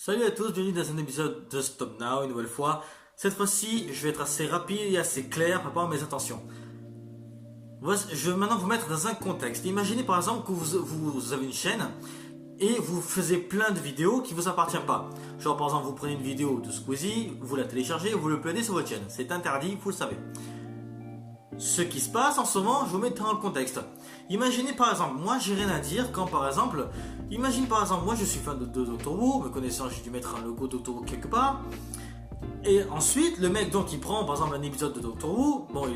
Salut à tous, bienvenue dans un épisode de Stop Now, une nouvelle fois. Cette fois-ci, je vais être assez rapide et assez clair par rapport à mes intentions. Je vais maintenant vous mettre dans un contexte. Imaginez par exemple que vous avez une chaîne et vous faisiez plein de vidéos qui ne vous appartiennent pas. Genre par exemple, vous prenez une vidéo de Squeezie, vous la téléchargez et vous l'uploadez sur votre chaîne. C'est interdit, vous le savez. Ce qui se passe en ce moment, je vous mets dans le contexte. Imaginez par exemple, moi j'ai rien à dire quand par exemple, imagine par exemple, moi je suis fan de Doctor Who, me connaissant, j'ai dû mettre un logo Doctor Who quelque part. Et ensuite, le mec donc il prend par exemple un épisode de Doctor Who, bon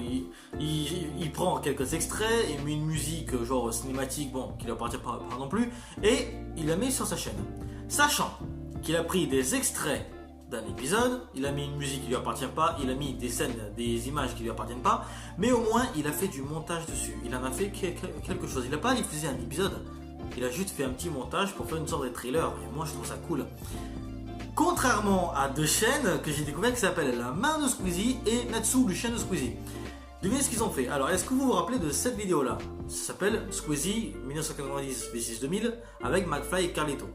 il prend quelques extraits, il met une musique genre cinématique, bon qui ne lui appartient pas non plus, et il la met sur sa chaîne. Sachant qu'il a pris des extraits d'un épisode, il a mis une musique qui lui appartient pas, il a mis des scènes, des images qui lui appartiennent pas, mais au moins il a fait du montage dessus, il en a fait quelque chose, il n'a pas diffusé un épisode, il a juste fait un petit montage pour faire une sorte de trailer, et moi je trouve ça cool. Contrairement à deux chaînes que j'ai découvert qui s'appellent La Main de Squeezie et Natsu, le chien de Squeezie. Devinez ce qu'ils ont fait. Alors, est-ce que vous vous rappelez de cette vidéo-là? Ça s'appelle Squeezie 1990 v6 2000 avec McFly et Carlito.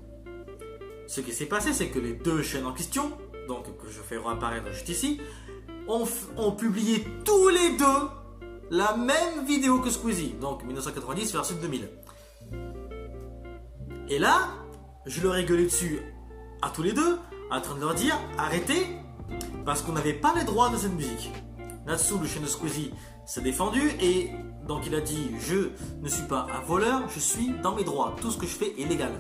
Ce qui s'est passé, c'est que les deux chaînes en question, donc que je fais réapparaître juste ici, ont publié tous les deux la même vidéo que Squeezie, donc 1990 versus 2000. Et là, je leur ai gueulé dessus à tous les deux, en train de leur dire arrêtez, parce qu'on n'avait pas les droits de cette musique. Natsu, le chien de Squeezie, s'est défendu et donc il a dit je ne suis pas un voleur, je suis dans mes droits, tout ce que je fais est légal.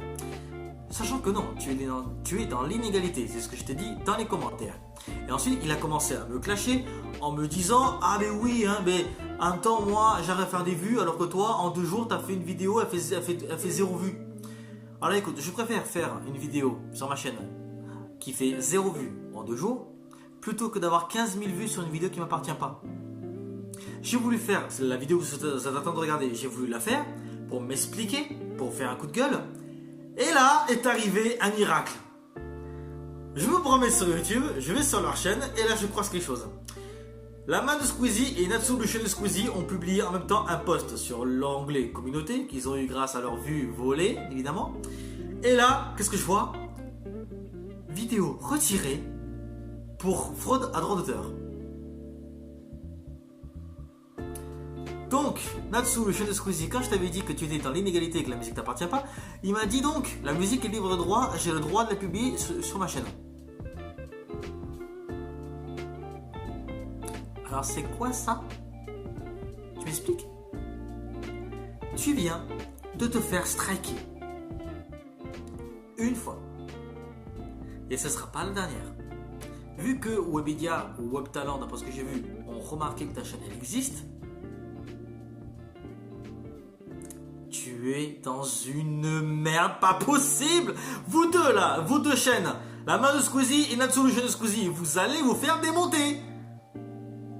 Sachant que non, tu es dans l'inégalité, c'est ce que je t'ai dit dans les commentaires. Et ensuite, il a commencé à me clasher en me disant ah mais oui, hein, mais en même temps, moi j'arrive à faire des vues alors que toi, en 2 jours, t'as fait une vidéo, elle fait 0 vue. Alors là, écoute, je préfère faire une vidéo sur ma chaîne qui fait 0 vue en 2 jours plutôt que d'avoir 15 000 vues sur une vidéo qui ne m'appartient pas. J'ai voulu faire, c'est la vidéo que vous êtes en train de regarder, j'ai voulu la faire pour m'expliquer, pour faire un coup de gueule. Et là est arrivé un miracle. Je me promets sur YouTube, je vais sur leur chaîne et là je croise quelque chose. La Main de Squeezie et Natsu, le chien de Squeezie, ont publié en même temps un post sur l'onglet communauté qu'ils ont eu grâce à leur vue volée, évidemment. Et là, qu'est-ce que je vois? Vidéo retirée pour fraude à droit d'auteur. Donc, Natsu, le chien de Squeezie, quand je t'avais dit que tu étais dans l'inégalité et que la musique t'appartient pas, il m'a dit donc, la musique est libre de droit, j'ai le droit de la publier sur ma chaîne. Alors c'est quoi ça? Tu m'expliques? Tu viens de te faire striker. Une fois. Et ce ne sera pas la dernière. Vu que Webedia ou WebTalent, d'après ce que j'ai vu, ont remarqué que ta chaîne elle existe, tu es dans une merde pas possible. Vous deux là, vous deux chaînes, La Main de Squeezie et Natsu, le chien de Squeezie, vous allez vous faire démonter.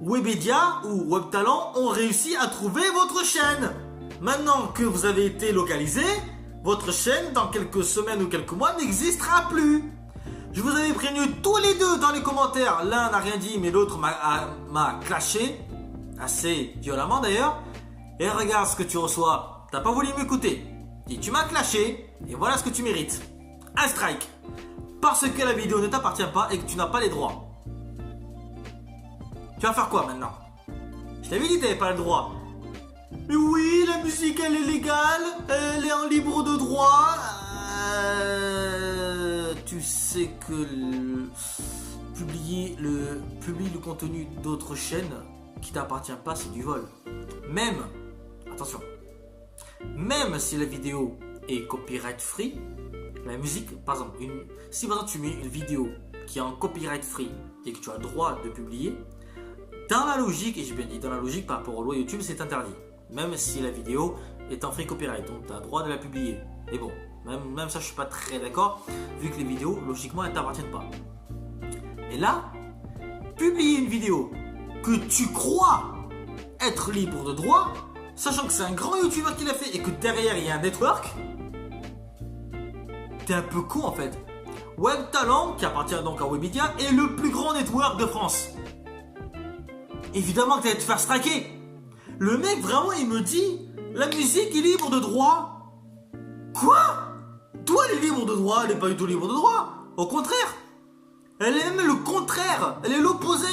Webedia ou WebTalent ont réussi à trouver votre chaîne. Maintenant que vous avez été localisé, votre chaîne dans quelques semaines ou quelques mois n'existera plus. Je vous avais prévenu tous les deux dans les commentaires. L'un n'a rien dit mais l'autre m'a clashé, assez violemment d'ailleurs. Et regarde ce que tu reçois. T'as pas voulu m'écouter. Et tu m'as clashé et voilà ce que tu mérites. Un strike. Parce que la vidéo ne t'appartient pas et que tu n'as pas les droits. Tu vas faire quoi maintenant? Je t'avais dit que t'avais pas le droit. Mais oui, la musique elle est légale, elle est en libre de droit. Tu sais que publier le contenu d'autres chaînes qui t'appartient pas, c'est du vol. Même, attention, même si la vidéo est copyright free, la musique, par exemple, si par exemple tu mets une vidéo qui est en copyright free et que tu as le droit de publier, dans la logique, et j'ai bien dit dans la logique par rapport aux lois YouTube, c'est interdit. Même si la vidéo est en free copyright, donc tu as le droit de la publier. Mais bon, même ça je suis pas très d'accord, vu que les vidéos, logiquement, elles ne t'appartiennent pas. Et là, publier une vidéo que tu crois être libre de droit, sachant que c'est un grand YouTuber qui l'a fait et que derrière il y a un network, t'es un peu con en fait. WebTalent, qui appartient donc à Webedia, est le plus grand network de France. Évidemment que t'allais te faire striker. Le mec vraiment il me dit la musique est libre de droit. Quoi? Toi elle est libre de droit, elle est pas du tout libre de droit. Au contraire, elle est même le contraire, elle est l'opposé.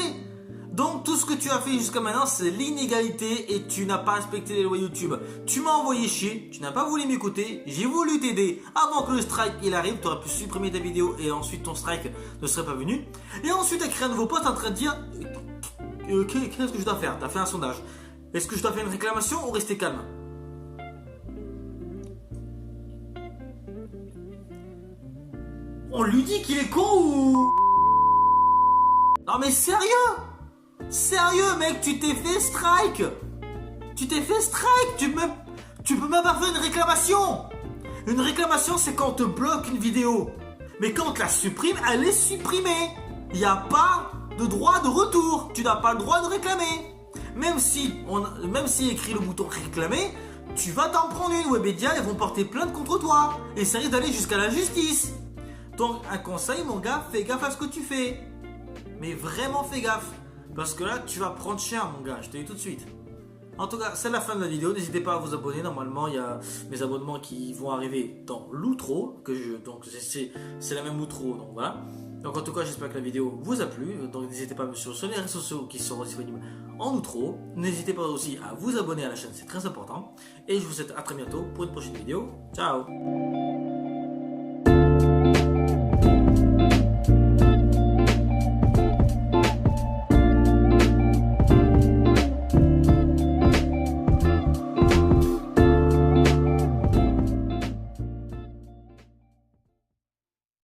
Donc tout ce que tu as fait jusqu'à maintenant, c'est l'inégalité et tu n'as pas respecté les lois YouTube. Tu m'as envoyé chier, tu n'as pas voulu m'écouter, j'ai voulu t'aider avant que le strike il arrive, tu aurais pu supprimer ta vidéo et ensuite ton strike ne serait pas venu. Et ensuite tu as créé un nouveau post en train de dire qu'est-ce que je dois faire? Tu as fait un sondage. Est-ce que je dois faire une réclamation ou rester calme? On lui dit qu'il est con ou... Non mais sérieux? Sérieux mec, tu t'es fait strike. Tu t'es fait strike. Tu peux même pas faire une réclamation. Une réclamation c'est quand on te bloque une vidéo. Mais quand on te la supprime, elle est supprimée. Il n'y a pas de droit de retour. Tu n'as pas le droit de réclamer. Même si écrit le bouton réclamer, tu vas t'en prendre une. Webedia, ils vont porter plainte contre toi. Et ça risque d'aller jusqu'à la justice. Donc un conseil mon gars, fais gaffe à ce que tu fais. Mais vraiment fais gaffe. Parce que là tu vas prendre cher mon gars, je te dis tout de suite. En tout cas c'est la fin de la vidéo, n'hésitez pas à vous abonner. Normalement il y a mes abonnements qui vont arriver dans l'outro. Donc c'est la même outro, donc voilà. Donc en tout cas j'espère que la vidéo vous a plu. Donc n'hésitez pas à me suivre sur les réseaux sociaux qui seront disponibles en outro. N'hésitez pas aussi à vous abonner à la chaîne, c'est très important. Et je vous souhaite à très bientôt pour une prochaine vidéo. Ciao.